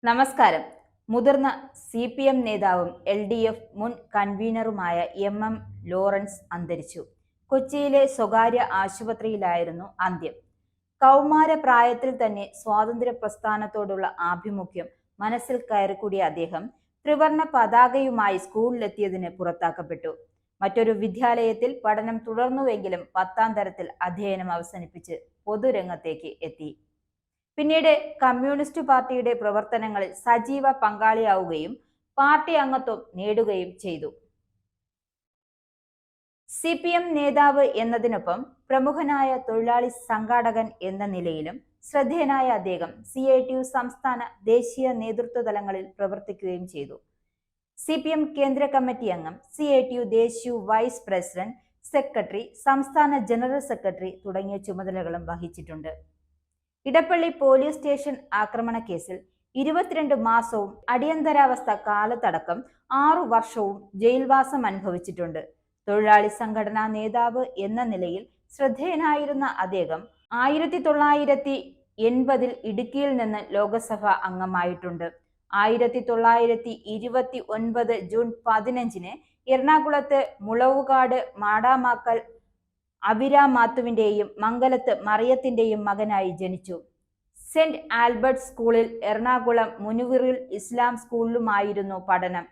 നമസ്കാരം. മുതിർന്ന CPM നേതാവും LDF മുൻ കൺവീനറുമായ MM ലോറൻസ് അന്തരിച്ചു. കൊച്ചിയിലെ സ്വകാര്യ ആശുപത്രിയിലായിരുന്നു അന്ത്യം. കൗമാര പ്രായത്തിൽ തന്നെ സ്വാതന്ത്ര്യ പ്രസ്ഥാനത്തോടുള്ള ആഭിമുഖ്യം മനസ്സിൽ കയറിക്കൂടിയ അദ്ദേഹം ത്രിവർണ പതാകയുമായി സ്കൂളിലെത്തിയതിന് പുറത്താക്കപ്പെട്ടു. മറ്റൊരു വിദ്യാലയത്തിൽ പഠനം തുടർന്നുവെങ്കിലും 10ാം തരത്തിൽ അധ്യയനം അവസാനിപ്പിച്ച് പൊതുരംഗത്തേക്ക് എത്തി. പിന്നീട് കമ്മ്യൂണിസ്റ്റ് പാർട്ടിയുടെ പ്രവർത്തനങ്ങളിൽ സജീവ പങ്കാളിയാവുകയും പാർട്ടി അംഗത്വം നേടുകയും ചെയ്തു. CPM നേതാവ് എന്നതിനൊപ്പം പ്രമുഖനായ തൊഴിലാളി സംഘാടകൻ എന്ന നിലയിലും ശ്രദ്ധേയനായ അദ്ദേഹം CITU സംസ്ഥാന ദേശീയ നേതൃത്വ തലങ്ങളിൽ പ്രവർത്തിക്കുകയും ചെയ്തു. CPM കേന്ദ്ര കമ്മിറ്റി അംഗം, CITU ദേശീയ വൈസ് പ്രസിഡന്റ്, സെക്രട്ടറി, സംസ്ഥാന ജനറൽ സെക്രട്ടറി തുടങ്ങിയ ചുമതലകളും വഹിച്ചിട്ടുണ്ട്. ഇടപ്പള്ളി പോലീസ് സ്റ്റേഷൻ ആക്രമണ കേസിൽ 22 മാസവും അടിയന്തരാവസ്ഥ കാലത്തടക്കം 6 വർഷവും ജയിൽവാസം അനുഭവിച്ചിട്ടുണ്ട്. തൊഴിലാളി സംഘടനാ നേതാവ് എന്ന നിലയിൽ ശ്രദ്ധേയനായിരുന്ന അദ്ദേഹം 1980 ഇടുക്കിയിൽ നിന്ന് ലോക്സഭ അംഗമായിട്ടുണ്ട്. 1929 ജൂൺ 15 എറണാകുളത്ത് മുളവുകാട് മാടാമാക്കൽ അഭിരാമാത്തുവിന്റെയും മംഗലത്ത് മറിയത്തിന്റെയും മകനായി ജനിച്ചു. സെന്റ് ആൽബർട്ട് സ്കൂളിൽ, എറണാകുളം മുനുവിറുൽ ഇസ്ലാം സ്കൂളിലുമായിരുന്നു പഠനം.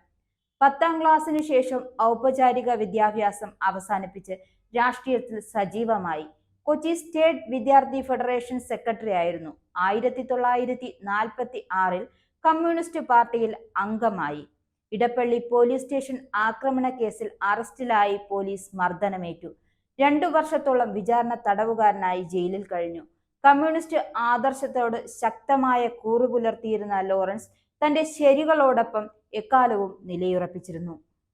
10ാം ക്ലാസ്സിനു ശേഷം ഔപചാരിക വിദ്യാഭ്യാസം അവസാനിപ്പിച്ച് രാഷ്ട്രീയത്തിൽ സജീവമായി. കൊച്ചി സ്റ്റേറ്റ് വിദ്യാർത്ഥി ഫെഡറേഷൻ സെക്രട്ടറി ആയിരുന്നു. 1946 കമ്മ്യൂണിസ്റ്റ് പാർട്ടിയിൽ അംഗമായി. ഇടപ്പള്ളി പോലീസ് സ്റ്റേഷൻ ആക്രമണ കേസിൽ അറസ്റ്റിലായി പോലീസ് മർദ്ദനമേറ്റു. 2 വർഷത്തോളം വിചാരണ തടവുകാരനായി ജയിലിൽ കഴിഞ്ഞു. കമ്മ്യൂണിസ്റ്റ് ആദർശത്തോട് ശക്തമായ കൂറു പുലർത്തിയിരുന്ന ലോറൻസ് തന്റെ ശരികളോടൊപ്പം എക്കാലവും നിലയുറപ്പിച്ചിരുന്നു.